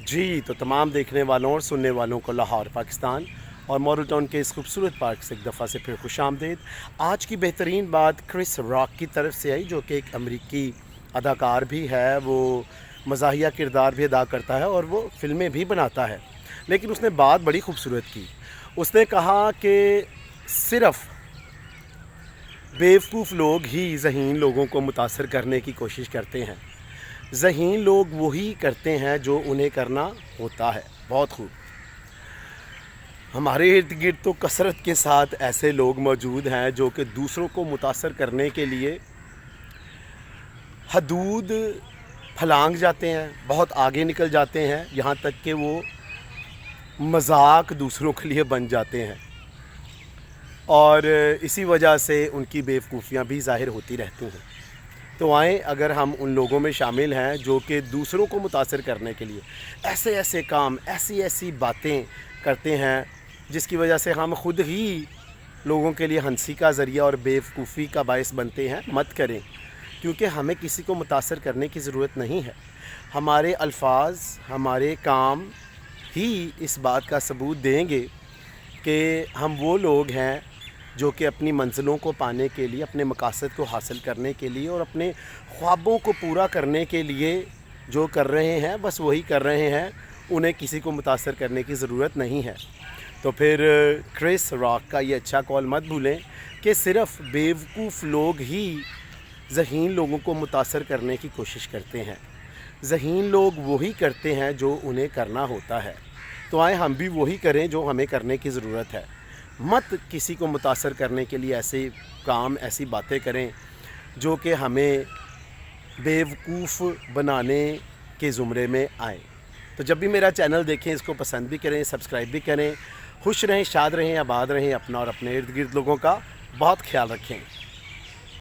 जी, तो तमाम देखने वालों और सुनने वालों को लाहौर पाकिस्तान और मॉडल टाउन के इस खूबसूरत पार्क से एक दफ़ा से फिर खुशामदीद। आज की बेहतरीन बात क्रिस रॉक की तरफ से आई, जो कि एक अमरीकी अदाकार भी है। वो मज़ाहिया किरदार भी अदा करता है और वो फ़िल्में भी बनाता है। लेकिन उसने बात बड़ी खूबसूरत की। उसने कहा कि सिर्फ़ बेवकूफ़ लोग ही ज़हीन लोगों को मुतासर करने की कोशिश करते हैं। ज़हीन लोग वही करते हैं जो उन्हें करना होता है। बहुत खूब। हमारे इर्द गिर्द तो कसरत के साथ ऐसे लोग मौजूद हैं जो कि दूसरों को मुतासर करने के लिए हदूद फलांग जाते हैं, बहुत आगे निकल जाते हैं, यहाँ तक कि वो मजाक दूसरों के लिए बन जाते हैं और इसी वजह से उनकी बेवकूफ़ियाँ भी ज़ाहिर होती रहती हैं। तो आएँ, अगर हम उन लोगों में शामिल हैं जो कि दूसरों को मुतासर करने के लिए ऐसे ऐसे काम, ऐसी ऐसी बातें करते हैं जिसकी वजह से हम ख़ुद ही लोगों के लिए हंसी का ज़रिया और बेवकूफ़ी का बायस बनते हैं। मत करें, क्योंकि हमें किसी को मुतासर करने की ज़रूरत नहीं है। हमारे अल्फाज, हमारे काम ही इस बात का सबूत देंगे कि हम वो लोग हैं जो कि अपनी मंज़िलों को पाने के लिए, अपने मकासद को हासिल करने के लिए और अपने ख्वाबों को पूरा करने के लिए जो कर रहे हैं, बस वही कर रहे हैं। उन्हें किसी को मुतासर करने की ज़रूरत नहीं है। तो फिर क्रिस रॉक का ये अच्छा कॉल मत भूलें कि सिर्फ़ बेवकूफ़ लोग ही ज़हीन लोगों को मुतासर करने की कोशिश करते हैं। ज़हीन लोग वही करते हैं जो उन्हें करना होता है। तो आए, हम भी वही करें जो हमें करने की ज़रूरत है। मत किसी को मुतासर करने के लिए ऐसे काम, ऐसी बातें करें जो कि हमें बेवकूफ़ बनाने के ज़ुमरे में आए। तो जब भी मेरा चैनल देखें, इसको पसंद भी करें, सब्सक्राइब भी करें। खुश रहें, शाद रहें, आबाद रहें। अपना और अपने इर्द गिर्द लोगों का बहुत ख्याल रखें।